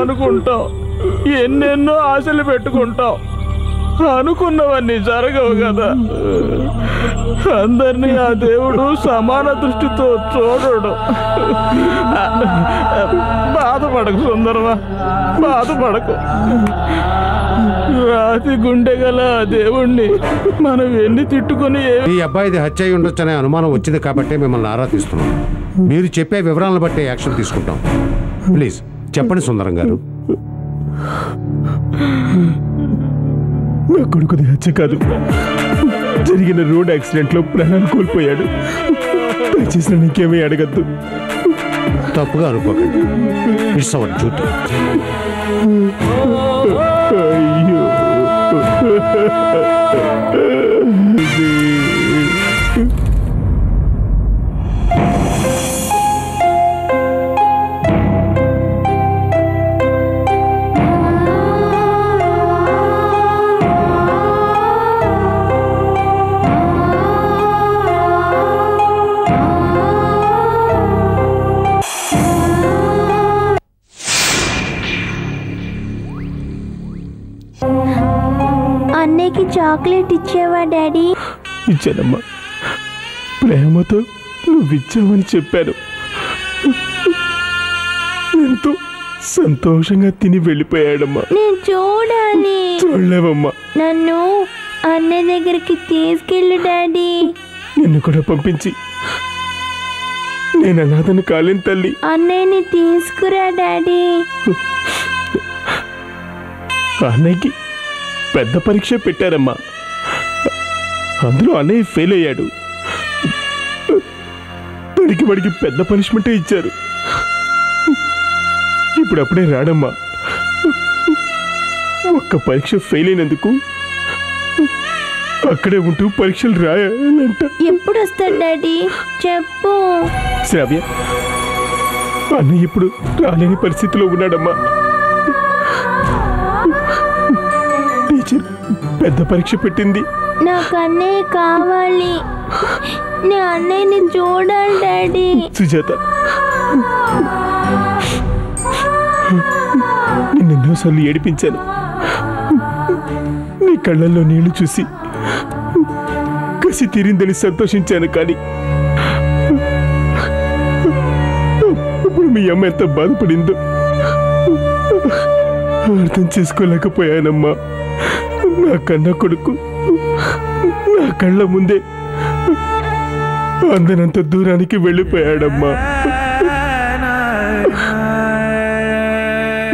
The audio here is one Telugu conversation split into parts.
అనుకుంటాం, ఎన్నెన్నో ఆశలు పెట్టుకుంటాం, అనుకున్నవన్నీ జరగవు కదా. అందరినీ ఆ దేవుడు సమాన దృష్టితో చూడడు. బాధపడకు సుందరమా, బాధపడకు. రాతి గుండె గల దేవుణ్ణి మనం ఎన్ని తిట్టుకుని ఈ అబ్బాయిది హత్య అయి ఉండొచ్చనే అనుమానం వచ్చింది కాబట్టి మిమ్మల్ని ఆరా తీస్తున్నాం. మీరు చెప్పే వివరాలను బట్టి యాక్షన్ తీసుకుంటాం. ప్లీజ్ చెప్పండి సుందరం గారు. నా కొడుకుది హత్య కాదు, జరిగిన రోడ్ యాక్సిడెంట్లో ప్రాణాలు కోల్పోయాడు. దయచేసి నీకేమీ అడగద్దు. తప్పుగా అనుకోకండి, ఇట్స్ అవర్ డ్యూటీ. అయ్యో అన్నయ్యకి చాక్లెట్ ఇచ్చేవా డాడీ? ఇచ్చానమ్మా, ప్రేమతో నువ్వు ఇచ్చావని చెప్పాను. ఎంతో సంతోషంగా తిని వెళ్ళిపోయాడమ్మా. నేను చూడాలి. చూడలేవమ్మా. నన్ను అన్నయ్య దగ్గరికి తీసుకెళ్ళు డాడీ. నిన్ను కూడా పంపించి నేను అనాథను కాలేను తల్లి. అన్నయ్యని తీసుకురా డాడీ. అన్నయ్యకి పెద్ద పరీక్ష పెట్టారమ్మా, అందులో అన్నయ్య ఫెయిల్ అయ్యాడు. తడికి వాడికి పెద్ద పనిష్మెంటే ఇచ్చారు. ఇప్పుడు అప్పుడే రాడమ్మా. ఒక్క పరీక్ష ఫెయిల్ అయినందుకు అక్కడే ఉంటూ పరీక్షలు రాయాలంట. ఎప్పుడు వస్తాడు డాడీ చెప్పు. శ్రావ్య, అన్నయ్య ఇప్పుడు రాలేని పరిస్థితిలో ఉన్నాడమ్మా. టీచర్ పెద్ద పరీక్ష పెట్టింది. నాకు అన్నయ్య కావాలి. నేను అన్నయ్యని చూడాలి డాడీ. సుజాత, నిన్నెన్నోసార్లు ఏడిపించాను. నీ కళ్ళల్లో నీళ్లు చూసి కసి తీరిందని సంతోషించాను. కానీ ఇప్పుడు మీ అమ్మ ఎంత బాధపడిందో అర్థం చేసుకోలేకపోయానమ్మా. నా కన్న కొడుకు నా కళ్ళ ముందే అందనంత దూరానికి వెళ్ళిపోయాడమ్మా.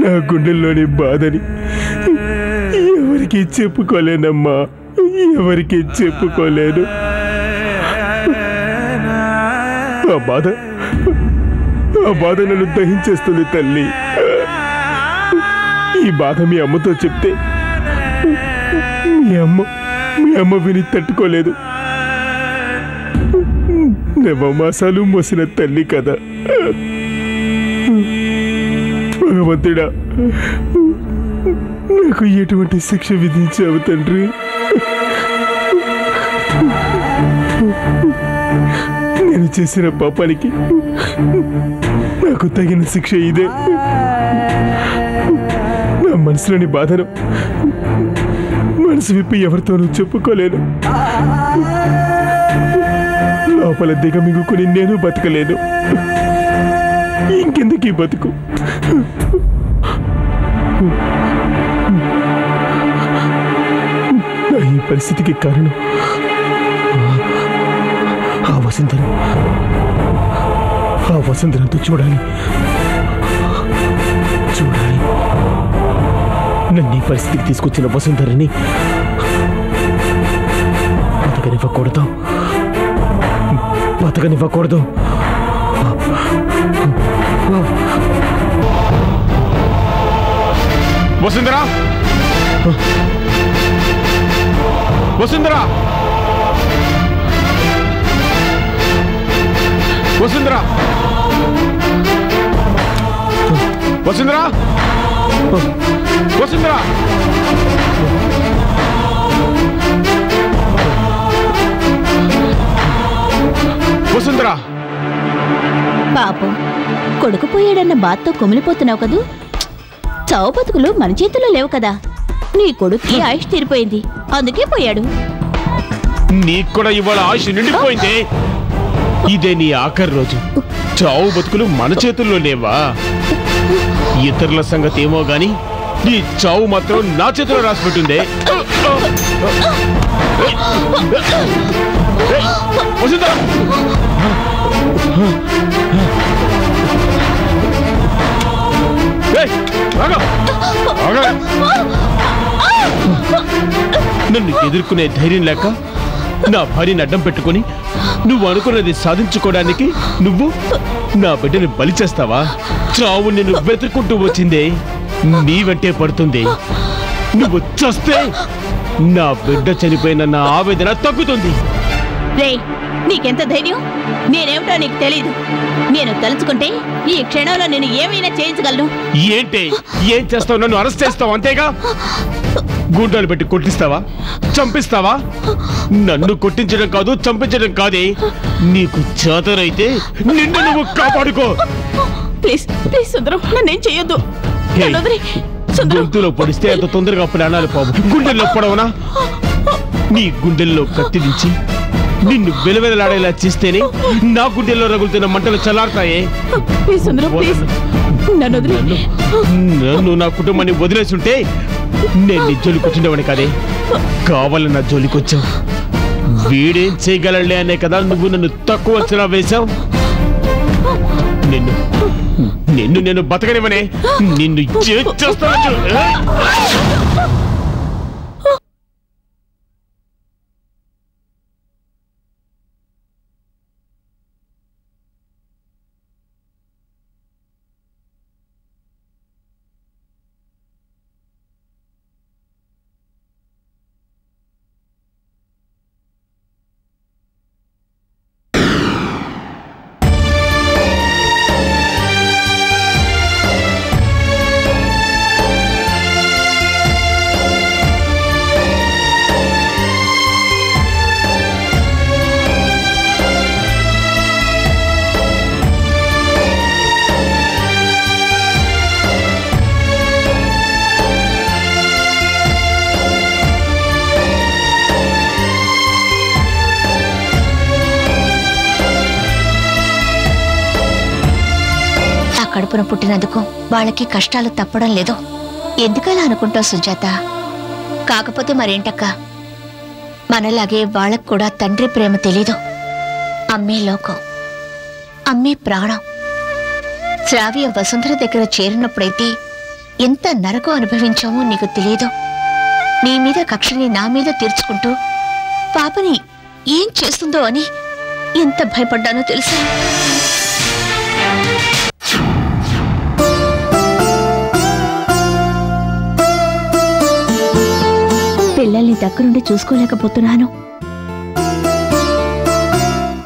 నా గుండెల్లోని బాధని ఎవరికి చెప్పుకోలేనమ్మా, ఎవరికి చెప్పుకోలేను. ఆ బాధ నన్ను దహించేస్తుంది తల్లి. ఈ బాధ మీ అమ్మతో చెప్తే మీ అమ్మ విని తట్టుకోలేదు. నవమాసాలు మోసిన తల్లి కదా. భగవంతుడా, నాకు ఎటువంటి శిక్ష విధించావు తండ్రి? నేను చేసిన పాపానికి నాకు తగిన శిక్ష ఇదే. నా మనసులోని బాధను మనసు విప్పి ఎవరితోనూ చెప్పుకోలేను. లోపల దిగమింగుకుని నేను బతకలేను. ఇంకెందుకు ఈ బతుకు? ఈ పరిస్థితికి కారణం ఆ వసుంధరంతో చూడాలి. నన్ను ఈ పరిస్థితికి తీసుకొచ్చిన వసుంధరని బతకనివ్వకూడదు. వసుంధరా, వసుంధరా, వసుంధరా, వసుంధరా, వసుంధరా. వసుంధరా, పాపం కొడుకు పోయాడన్న బాధతో కుమిలిపోతున్నావు కదూ. చావు బతుకులు మన చేతుల్లో లేవు కదా. నీ కొడుక్కి ఆయుష్ తీరిపోయింది, అందుకే పోయాడు. నీకు కూడా ఇవాళ ఆయుష్ నిండిపోయింది. ఇదే నీ ఆఖరి రోజు. చావు బతుకులు మన చేతుల్లో లేవా? ఇతరుల సంగతి ఏమో గాని నీ చావు మాత్రం నా చేతిలో రాసిపెట్టిందే. నన్ను ఎదుర్కొనే ధైర్యం లేక నా భార్యని అడ్డం పెట్టుకుని నువ్వు అనుకున్నది సాధించుకోవడానికి నువ్వు నా బిడ్డని బలి చేస్తావా? చావు నిన్ను వెతుక్కుంటూ వచ్చిందే, నీ వెంటే పడుతుంది. నువ్వు చస్తే నా బిడ్డ చనిపోయిన నా ఆవేదన తగ్గుతుంది. నీకెంత ధైర్యం? నేనేమిటో నీకు తెలీదు. నేను తలుచుకుంటే ఈ క్షణంలో నేను ఏమైనా చేయించగలను. ఏంటి? ఏం చేస్తావు? నన్ను అరెస్ట్ చేస్తావు అంతేగా? గుండాలు పెట్టి కొట్టిస్తావా? చంపిస్తావా? నన్ను కొట్టించడం కాదు, చంపించడం కాదే. నీకు చేతనైతే నిన్ను నువ్వు కాపాడుకో. ప్లీజ్ ప్లీజ్ సుందరం, నన్నేం చెయ్యొద్దు. గొంతులో పొడిస్తే అంత తొందరగా ప్రాణాలు పోవు. గుండెల్లో పొడవనా? నీ గుండెల్లో కత్తి దించి నిన్ను వెలవెలలాడేలా చేస్తేనే నా గుండెల్లో రగులుతున్న మంటలు చల్లారుతాయే. నన్ను నా కుటుంబాన్ని వదిలేసుంటే నేను నీ జోలికి వచ్చిండేవాడిని కాదే. కావాలని నా జోలికి వచ్చావు. వీడేం చేయగలలే అనే కదా నువ్వు నన్ను తక్కువ అంచనా వేశావు. నేను బతకనివనే. నిన్ను చేస్తాను. కడుపున పుట్టినందుకు వాళ్ళకి కష్టాలు తప్పడం లేదు. ఎందుకలా అనుకుంటావు సుజాత? కాకపోతే మరేంటక్క, మనలాగే వాళ్ళకు కూడా తండ్రి ప్రేమ తెలీదు. అమ్మే లోకం, అమ్మే ప్రాణం. శ్రావ్య వసుంధర దగ్గర చేరినప్పుడైతే ఎంత నరకం అనుభవించామో నీకు తెలియదు. నీ మీద కక్షని నా మీద తీర్చుకుంటూ పాపని ఏం చేస్తుందో అని ఎంత భయపడ్డానో తెలుసా? పిల్లల్ని దగ్గరుండి చూసుకోలేకపోతున్నాను.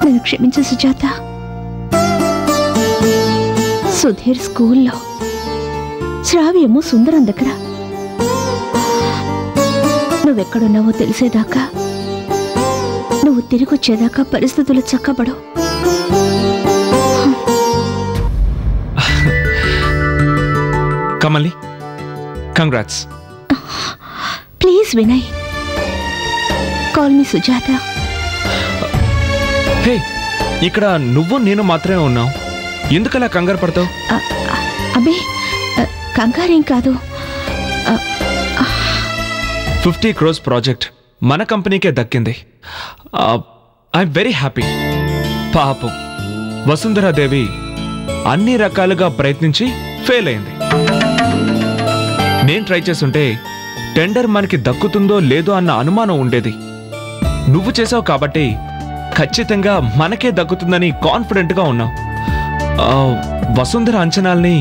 నన్ను క్షమించు సుజాత. సుధీర్ స్కూల్లో, శ్రావ్యము సుందరం దగ్గర. నువ్వెక్కడున్నావో తెలిసేదాకా, నువ్వు తిరిగొచ్చేదాకా పరిస్థితులు చక్కబడు. Kamali, congrats. Please Vinay, call me Sujatha. Hey, ఇక్కడ నువ్వు నేను మాత్రమే ఉన్నావు. ఎందుకలా కంగారు పడతావు? అబ్బే, కంగారేం కాదు. 50 crores ప్రాజెక్ట్ మన కంపెనీకే దక్కింది. I'm very happy. పాపం వసుంధరాదేవి అన్ని రకాలుగా ప్రయత్నించి ఫెయిల్ అయింది. నేను ట్రై చేస్తుంటే టెండర్ మనకి దక్కుతుందో లేదో అన్న అనుమానం ఉండేది. నువ్వు చేసావు కాబట్టి ఖచ్చితంగా మనకే దక్కుతుందని కాన్ఫిడెంట్గా ఉన్నావు. వసుంధర అంచనాల్ని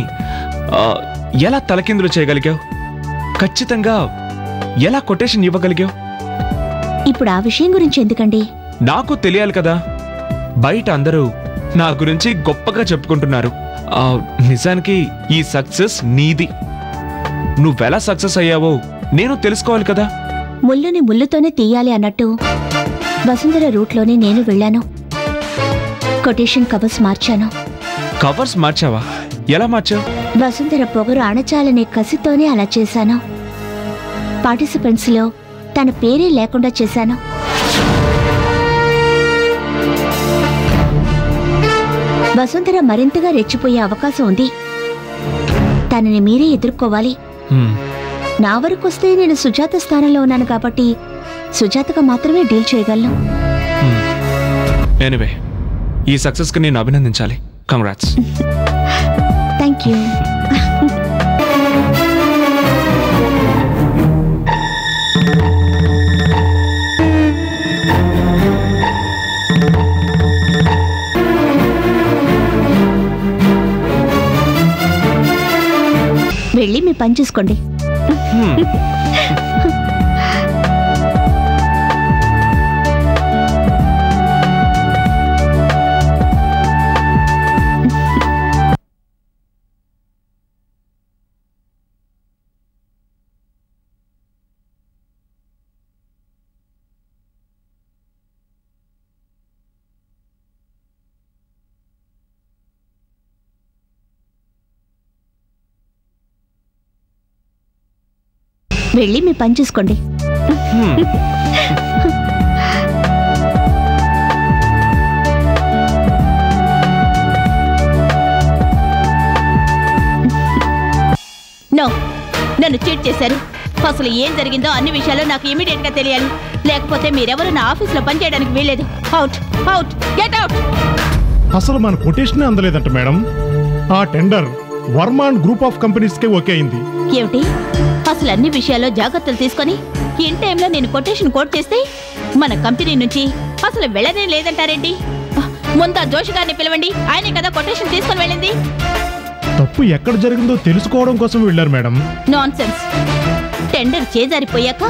ఎలా తలకిందులు చేయగలిగావు? ఖచ్చితంగా ఎలా కొటేషన్ ఇవ్వగలిగావు? ఇప్పుడు ఆ విషయం గురించి ఎందుకండి? నాకు తెలియాలి కదా. బయట అందరూ నా గురించి గొప్పగా చెప్పుకుంటున్నారు. నిజానికి ఈ సక్సెస్ నీది. నువ్వెలా సక్సెస్ అయ్యావో నేను తెలుసుకోవాలి కదా. ముళ్ళుని ముళ్ళుతోనే తీయాలి అన్నట్టు వసుంధర రూట్లోనే నేను వెళ్ళాను. కొటేషన్ కవర్స్ మార్చాను. కవర్స్ మార్చావా? ఎలా మార్చావు? వసుంధర పొగరు అణచాలనే కసితోనే అలా చేశాను. పార్టిసిపెంట్స్లో తన పేరే లేకుండా చేశాను. వసుంధర మరింతగా రెచ్చిపోయే అవకాశం ఉంది. తనని మీరే ఎదుర్కోవాలి. నా వరకొస్తే నేను సుజాత స్థానంలో ఉన్నాను కాబట్టి సుజాతగా మాత్రమే డీల్ చేయగలను. ఎనీవే, ఈ సక్సెస్కి నేను అభినందించాలి. కంగ్రాట్స్. Thank you. వెళ్ళి మీ పని చూసుకోండి. వెళ్ళి మీ పని చూసుకోండి. నో, నన్ను చీట్ చేశారు. అసలు ఏం జరిగిందో అన్ని విషయాలు నాకు ఇమీడియట్ గా తెలియాలి. లేకపోతే మీరెవరు నా ఆఫీస్ లో పనిచేయడానికి వీల్లేదు. Out, out, get out. అసలు మన కొటేషన్ అందలేదంట మేడం. ఆ tender Varman group of companies కే ఓకే అయింది. ఏమిటి? అసలు అన్ని విషయాల్లో జాగ్రత్తలు తీసుకొని ఇన్ టైంలో నేను కొటేషన్ కోట్ చేస్తే మన కంపెనీ నుంచి అసలు వెళ్ళనే లేదంటారేంటి? ముందు ఆ జోషి గారిని పిలవండి. ఆయనే కదా కొటేషన్ తీసుకొని వెళ్ళింది. తప్పు ఎక్కడ జరిగిందో తెలుసుకోవడం కోసం వెళ్ళారు మేడం. Non sense. టెండర్ చేజారిపోయాక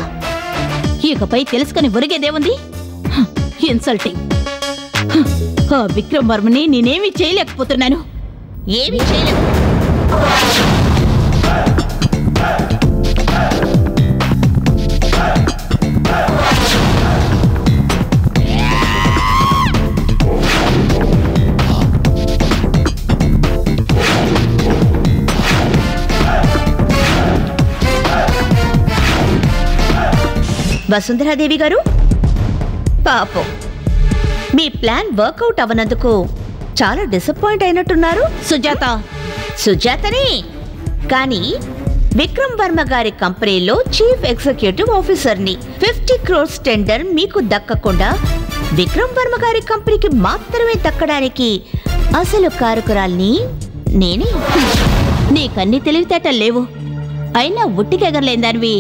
ఇకపై తెలుసుకొని ఒరిగేదేముంది? ఇన్సల్టింగ్. ఆ విక్రమ్ వర్మని నేనేమీ చేయలేకపోతున్నాను. ఏమీ చేయలేను. వసుంధరాదేవి గారు, పాపం మీ ప్లాన్ వర్కౌట్ అవనందుకు చాలా డిసప్పాయింట్ అయినట్టున్నారు. సుజాతని కానీ విక్రమ్ వర్మ గారి కంపెనీలో చీఫ్ ఎగ్జిక్యూటివ్ ఆఫీసర్ని. 50 crores టెండర్ మీకు దక్కకుండా విక్రమ్ వర్మ గారి కంపెనీకి మాత్రమే దక్కడానికి అసలు కారకురాల్ని నేనే. నీకన్నీ తెలివితేటలు లేవు. అయినా ఉట్టికెగరలేదానివి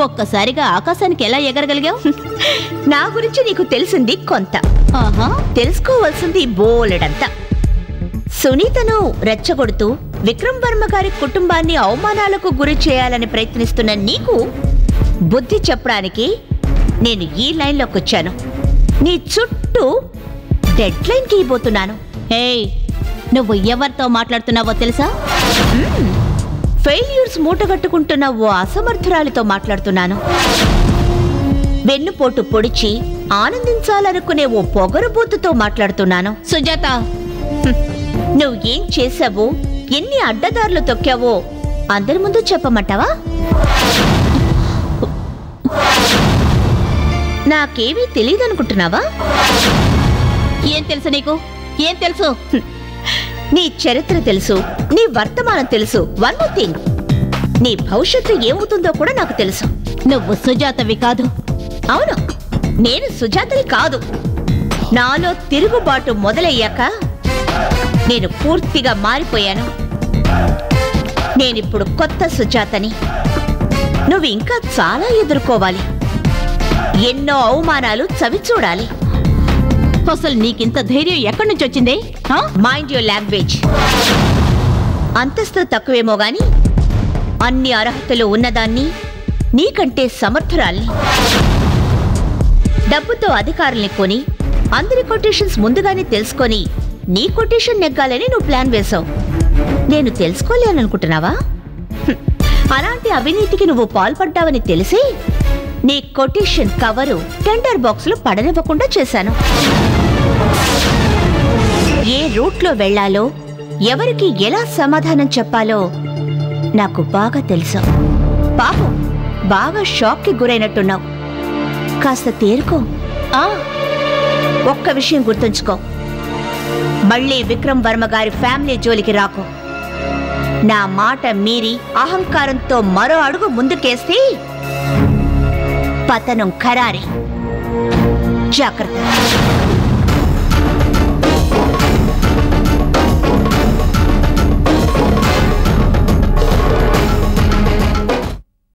ఒక్కసారిగా ఆకాశానికి ఎలా ఎగరగలిగావు? నా గురించి నీకు తెలిసింది కొంత, తెలుసుకోవాల్సింది బోలెడంతా. సునీతను రెచ్చగొడుతూ విక్రమ్ వర్మ గారి కుటుంబాన్ని అవమానాలకు గురి చేయాలని ప్రయత్నిస్తున్న నీకు బుద్ధి చెప్పడానికి నేను ఈ లైన్లోకి వచ్చాను. నీ చుట్టూ డెడ్ లైన్ గీయబోతున్నాను. ఏయ్, నువ్వు ఎవరితో మాట్లాడుతున్నావో తెలుసా? ఫెయిల్యూర్స్ మూటగట్టుకుంటున్న ఓ అసమర్థురాలితో మాట్లాడుతున్నాను. వెన్నుపోటు పొడిచి ఆనందించాలనుకునే ఓ పొగరుబోతుతో మాట్లాడుతున్నాను. సుజాత, నువ్వు ఏం చేశావో, ఎన్ని అడ్డదారులు తొక్కావో అందరి ముందు చెప్పమంటావా? నాకేమీ తెలియదనుకుంటున్నావా? ఏం తెలుసు నీకు? ఏం తెలుసు? నీ చరిత్ర తెలుసు, నీ వర్తమానం తెలుసు. వన్ మోర్ థింగ్, నీ భవిష్యత్తు ఏమవుతుందో కూడా నాకు తెలుసు. నువ్వు సుజాతవి కాదు. అవును, నేను సుజాతని కాదు. నాలో తిరుగుబాటు మొదలయ్యాక నేను పూర్తిగా మారిపోయాను. నేనిప్పుడు కొత్త సుజాతని. నువ్వు ఇంకా చాలా ఎదుర్కోవాలి. ఎన్నో అవమానాలు చవిచూడాలి. అసలు నీకింత ధైర్యం ఎక్కడి నుంచి వచ్చింది? Mind your language. అంతస్తు తక్కువేమో గాని అన్ని అర్హతలు ఉన్నదాన్ని, నీకంటే సమర్థురాల్ని. డబ్బుతో అధికారుల్ని కొని అందరి కొటేషన్స్ ముందుగానే తెలుసుకొని నీ కొటేషన్ నెగ్గాలని నువ్వు ప్లాన్ వేశావు. నేను తెలుసుకోలేననుకుంటున్నావా? అలాంటి అవినీతికి నువ్వు పాల్పడ్డావని తెలిసి నీ కొటేషన్ కవరు టెండర్ బాక్స్లో పడనివ్వకుండా చేశాను. ఏ రూట్లో వెళ్లాలో, ఎవరికి ఎలా సమాధానం చెప్పాలో నాకు బాగా తెలుసు. పాపం బాగా షాక్కి గురైనట్టున్నావు. కాస్త తేరుకో. ఒక్క విషయం గుర్తుంచుకో, మళ్ళీ విక్రమ్ వర్మ గారి ఫ్యామిలీ జోలికి రాకు. నా మాట మీరి అహంకారంతో మరో అడుగు ముందుకేస్తే పతనం ఖరారి. జాగ్రత్త.